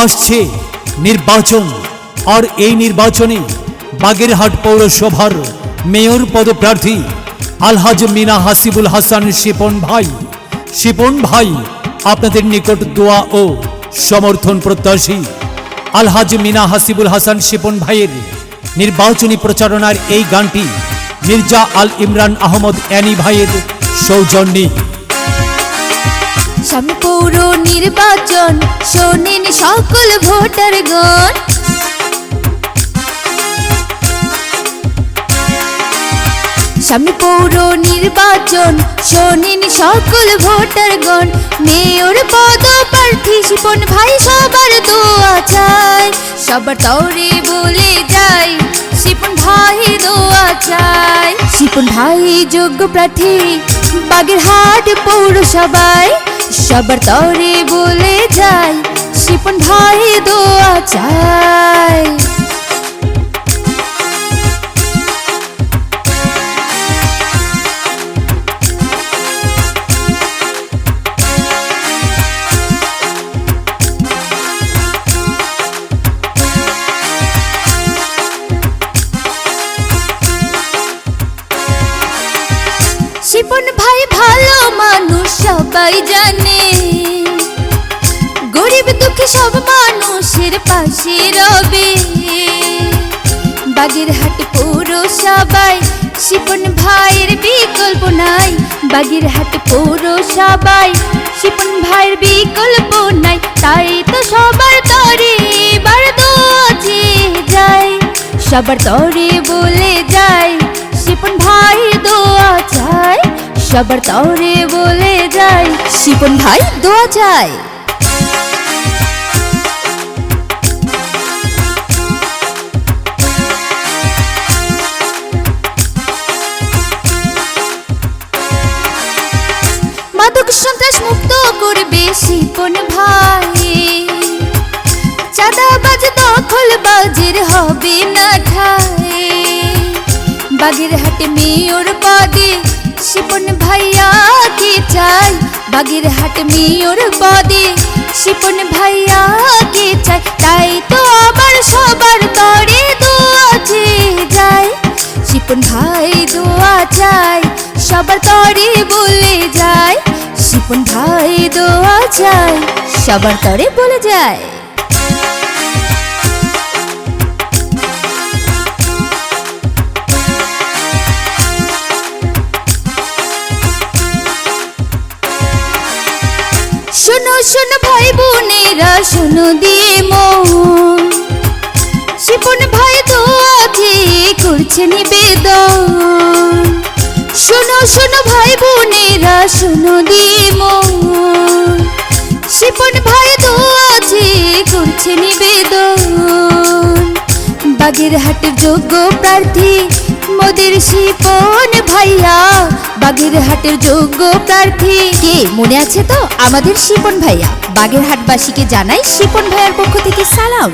আসছে নির্বাচন, আর এই নির্বাচনে বাগেরহাট পৌরসভার মেয়র পদপ্রার্থী আলহাজ মিনা হাসিবুল হাসান শিপন ভাই আপনাদের নিকট দোয়া ও সমর্থন প্রত্যাশী। আলহাজ মিনা হাসিবুল হাসান শিপন ভাইয়ের নির্বাচনী প্রচারণার এই গানটি মির্জা আল ইমরান আহমদ অ্যানি ভাইয়ের সৌজন্যে। সামনে পৌর নির্বাচন, শোনেন সকল ভোটারগণ। সামনে পৌর নির্বাচন, শোনেন সকল ভোটারগণ। মেয়র পদপ্রার্থী শিপন ভাই সবার দোয়া চাই, সবার তরে বলে যাই শিপন ভাই দোয়া চাই। শিপন ভাই যোগ্য প্রার্থী বাগেরহাট পৌরসভায়, সবার তরে বলে যাই শিপন ভাই দোয়া চাই। শিপন ভাই ভালো মানুষ সবাই জানে, গরিব দুঃখী সব মানুষের পাশে রবে। বাগেরহাট পৌরসভায় শিপন ভাইয়ের বিকল্প নাই, বাগেরহাট পৌরসভায় শিপন ভাইয়ের বিকল্প নাই। তাই তো সবার তরে এবার দোয়া চেয়ে যায়, সবার তরে বলে যায় শিপন ভাই দোয়া চাই, সবার তরে বলে যায় শিপন ভাই দোয়া চাই। মাদক সন্ত্রাস মুক্ত করবে শিপন ভাই, চাঁদাবাজ দখলবাজের হবে না ঠাই। বাগেরহাট মেয়র পদে শিপন ভাইয়াকে চাই, বাগেরহাট মেয়র পদে শিপন ভাইয়াকে চাই। তাই তো আবার সবার তরে দোয়া চেয়ে যায়, শিপন ভাই দোয়া চাই, সবার তরে বলে যায় শিপন ভাই দোয়া চাই, সবার তরে বলে যায়। শোনো শোনো ভাই বোনেরা, শোনো দিয়ে মন, শিপন ভাই দোয়া চেয়ে করছে নিবেদন। শোনো শোনো ভাই বোনেরা, শোনো দিয়ে মন, শিপন ভাই দোয়া চেয়ে করছে নিবেদন। বাগেরহাটের যোগ্য প্রার্থী মোদের শিপন ভাইয়া, বাগেরহাটের যোগ্য প্রার্থী কে মনে আছে তো? আমাদের শিপন ভাইয়া। বাগেরহাটবাসীকে জানাই শিপন ভাইয়ার পক্ষ থেকে সালাম।